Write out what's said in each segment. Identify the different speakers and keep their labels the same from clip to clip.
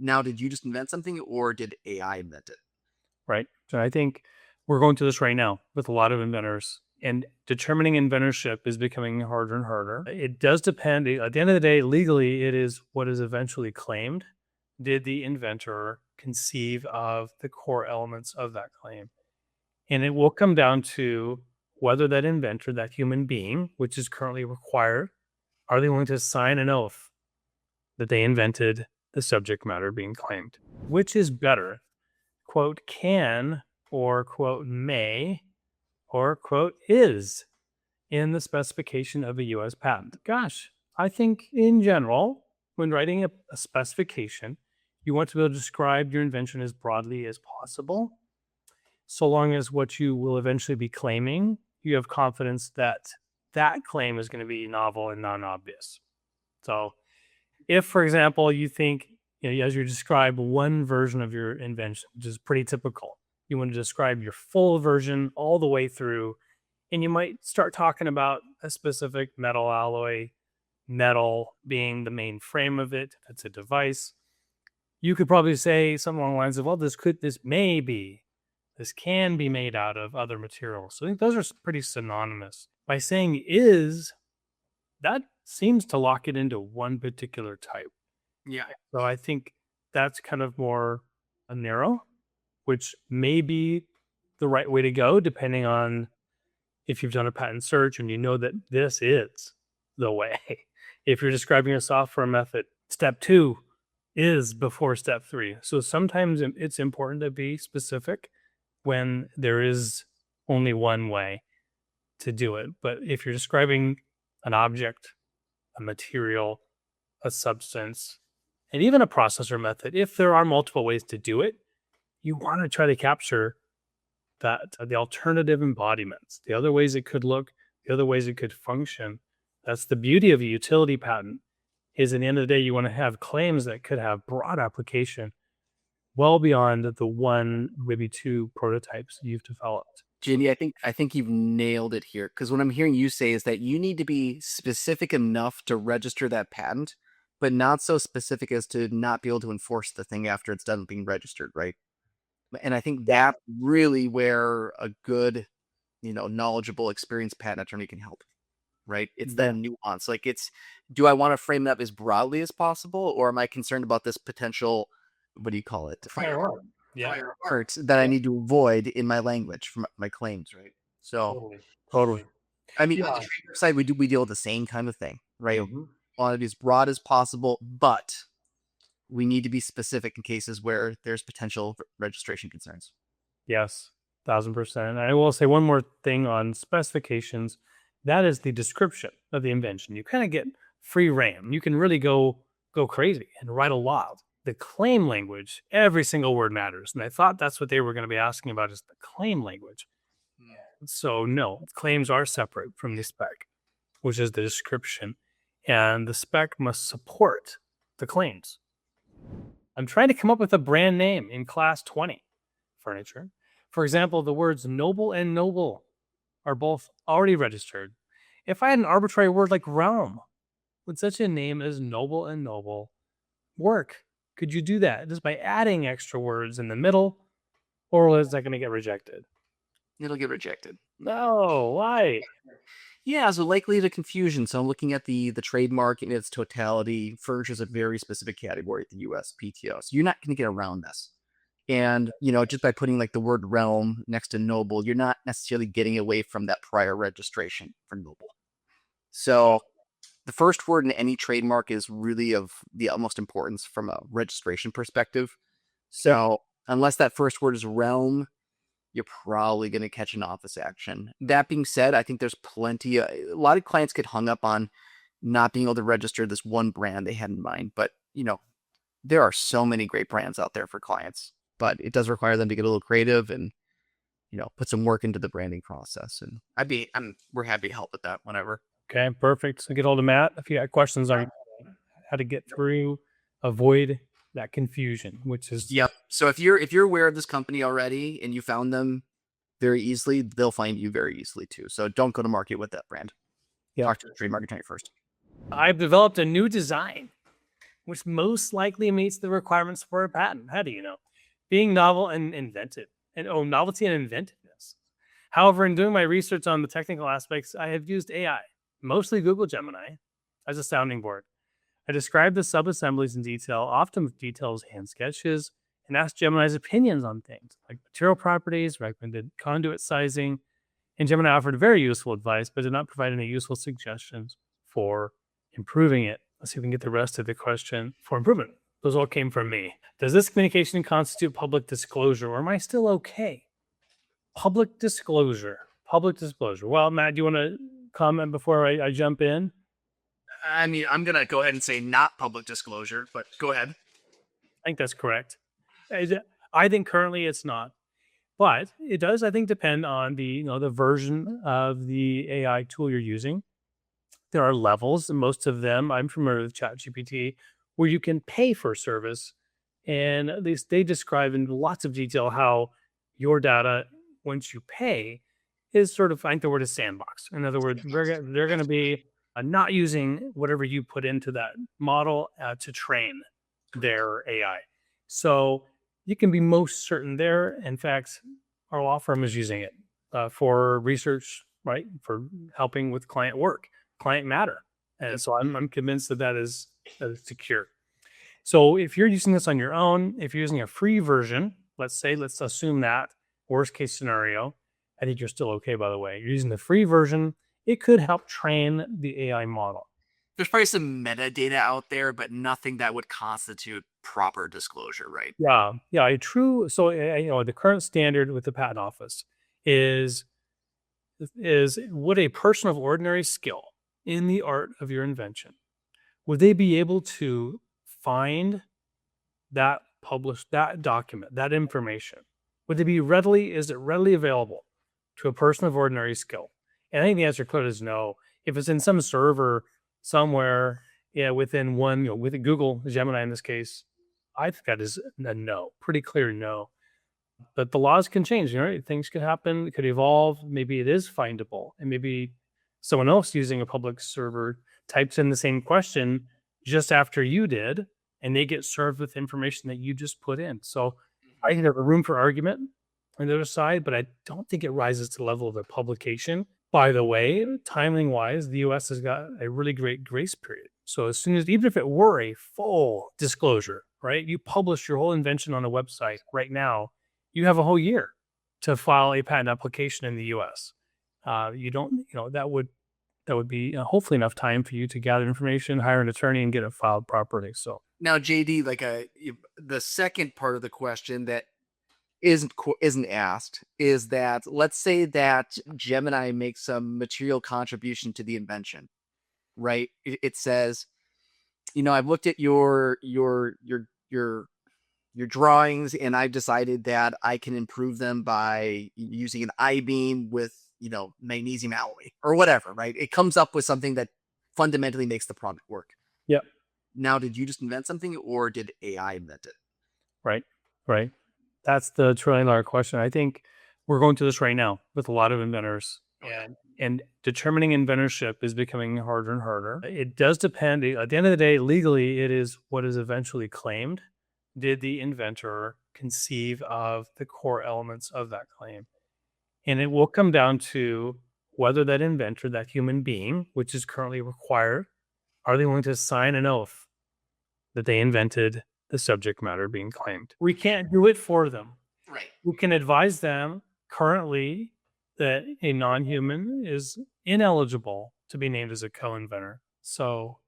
Speaker 1: now did you just invent something or did AI invent it?
Speaker 2: Right. So I think we're going through this right now with a lot of inventors, and determining inventorship is becoming harder and harder. It does depend. At the end of the day, legally, it is what is eventually claimed. Did the inventor conceive of the core elements of that claim? And it will come down to whether that inventor, that human being, which is currently required, are they willing to sign an oath that they invented the subject matter being claimed? Which is better, quote, can, or quote, may, or quote, is in the specification of a US patent? Gosh, I think in general, when writing a specification, you want to be able to describe your invention as broadly as possible, so long as what you will eventually be claiming, you have confidence that that claim is going to be novel and non-obvious. So if, for example, you think, as you describe one version of your invention, which is pretty typical, you want to describe your full version all the way through, and you might start talking about a specific metal alloy, metal being the main frame of it, if it's a device. You could probably say something along the lines of, well, this can be made out of other materials. So I think those are pretty synonymous. By saying is, that seems to lock it into one particular type.
Speaker 1: Yeah.
Speaker 2: So I think that's kind of more a narrow, which may be the right way to go, depending on if you've done a patent search and you know that this is the way. If you're describing a software method, step 2 is before step 3. So sometimes it's important to be specific when there is only one way to do it. But if you're describing an object, a material, a substance, and even a processor method, if there are multiple ways to do it, you want to try to capture that the alternative embodiments, the other ways it could look, the other ways it could function. That's the beauty of a utility patent, is at the end of the day, you want to have claims that could have broad application well beyond the one, maybe 2 prototypes you've developed.
Speaker 1: Ginny, I think you've nailed it here. Because what I'm hearing you say is that you need to be specific enough to register that patent, but not so specific as to not be able to enforce the thing after it's done being registered, right? And I think that's really where a good, knowledgeable, experienced patent attorney can help, right? It's that nuance. Like do I want to frame it up as broadly as possible, or am I concerned about this potential, what do you call it?
Speaker 2: Fire
Speaker 1: art that I need to avoid in my language for my claims, right? So
Speaker 2: Totally.
Speaker 1: I mean, on the trademark side, we deal with the same kind of thing, right? Want to be as broad as possible, but we need to be specific in cases where there's potential registration concerns.
Speaker 2: Yes, 1000%. And I will say one more thing on specifications. That is the description of the invention. You kind of get free rein. You can really go crazy and write a lot. The claim language, every single word matters. And I thought that's what they were going to be asking about, is the claim language. So no, claims are separate from the spec, which is the description. And the spec must support the claims. I'm trying to come up with a brand name in class 20 furniture. For example, the words noble and noble are both already registered. If I had an arbitrary word like realm, would such a name as noble and noble work? Could you do that just by adding extra words in the middle, or is that going to get rejected?
Speaker 1: It'll get rejected.
Speaker 2: No, why?
Speaker 1: Yeah, so likely to confusion. So I'm looking at the trademark in its totality. Furniture is a very specific category at the USPTO. So you're not going to get around this. And, just by putting like the word realm next to noble, you're not necessarily getting away from that prior registration for noble. So the first word in any trademark is really of the utmost importance from a registration perspective. So unless that first word is realm, you're probably going to catch an office action. That being said, I think there's a lot of clients get hung up on not being able to register this one brand they had in mind. But, there are so many great brands out there for clients, but it does require them to get a little creative and, put some work into the branding process. And we're happy to help with that whenever.
Speaker 2: Okay, perfect. So get hold of Matt if you got questions on how to get through, avoid that confusion, which is...
Speaker 1: Yep. So if you're aware of this company already and you found them very easily, they'll find you very easily too. So don't go to market with that brand. Talk to the trademark attorney first.
Speaker 2: I've developed a new design which most likely meets the requirements for a patent. How do you know? Being novel and inventive, and novelty and inventiveness. However, in doing my research on the technical aspects, I have used AI, mostly Google Gemini, as a sounding board. I describe the subassemblies in detail, often with details hand sketches, and ask Gemini's opinions on things like material properties, recommended conduit sizing, and Gemini offered very useful advice, but did not provide any useful suggestions for improving it. Let's see if we can get the rest of the question for improvement. Those all came from me. Does this communication constitute public disclosure, or am I still okay? Public disclosure. Public disclosure. Well, Matt, do you want to comment before I jump in?
Speaker 1: I mean, I'm gonna go ahead and say not public disclosure, but go ahead.
Speaker 2: I think that's correct. I think currently it's not, but it does, I think, depend on the version of the AI tool you're using. There are levels, and most of them, I'm familiar with ChatGPT, where you can pay for a service, and at least they describe in lots of detail how your data, once you pay, is sort of, I think the word is sandbox. In other words, they're going to be not using whatever you put into that model to train their AI. So you can be most certain there. In fact, our law firm is using it for research, right? For helping with client work, client matter. And so I'm convinced that is secure. So if you're using this on your own, if you're using a free version, let's assume that worst case scenario, I think you're still okay, by the way. You're using the free version, it could help train the AI model.
Speaker 1: There's probably some metadata out there, but nothing that would constitute proper disclosure, right?
Speaker 2: Yeah, a true. So the current standard with the patent office is would a person of ordinary skill in the art of your invention, would they be able to find that published that document, that information? Would it be is it readily available to a person of ordinary skill? And I think the answer clearly is no. If it's in some server somewhere, within one, with Google Gemini in this case, I think that is a no, pretty clear no. But the laws can change, things could happen, it could evolve. Maybe it is findable, and maybe someone else using a public server types in the same question just after you did, and they get served with information that you just put in. So I think there's room for argument on the other side, but I don't think it rises to the level of a publication. By the way, timing wise, the US has got a really great grace period. So as soon as, even if it were a full disclosure, right, you publish your whole invention on a website right now, you have a whole year to file a patent application in the US. You don't, that would be hopefully enough time for you to gather information, hire an attorney, and get it filed properly. So
Speaker 1: now, JD, the second part of the question that isn't asked is that, let's say that Gemini makes some material contribution to the invention, right? It says, I've looked at your drawings, and I've decided that I can improve them by using an I-beam with magnesium alloy or whatever, right? It comes up with something that fundamentally makes the product work.
Speaker 2: Yep.
Speaker 1: Now, did you just invent something, or did AI invent it?
Speaker 2: Right. That's the trillion-dollar question. I think we're going through this right now with a lot of inventors, and determining inventorship is becoming harder and harder. It does depend. At the end of the day, legally, it is what is eventually claimed. Did the inventor conceive of the core elements of that claim? And it will come down to whether that inventor, that human being, which is currently required, are they willing to sign an oath that they invented the subject matter being claimed? We can't do it for them.
Speaker 1: Right.
Speaker 2: We can advise them currently that a non-human is ineligible to be named as a co-inventor. So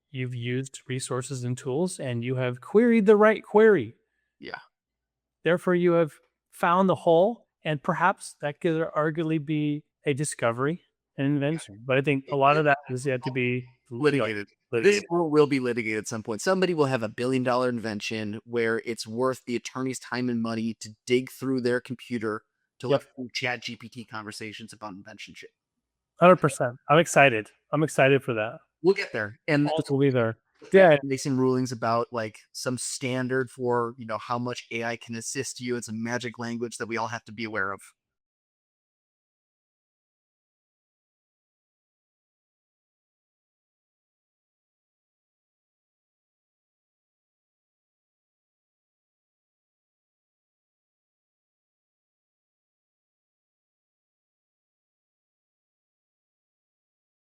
Speaker 2: you've used resources and tools, and you have queried the right query.
Speaker 1: Yeah.
Speaker 2: Therefore, you have found the hole, and perhaps that could arguably be a discovery, an invention. But I think a lot of that is yet to be
Speaker 1: litigated. This will be litigated at some point. Somebody will have $1 billion invention where it's worth the attorney's time and money to dig through their computer to look through ChatGPT conversations about inventionship.
Speaker 2: 100%. I'm excited. I'm excited for that.
Speaker 1: We'll get there, and
Speaker 2: we'll be there.
Speaker 1: Yeah, make some rulings about some standard for how much AI can assist you. It's a magic language that we all have to be aware of.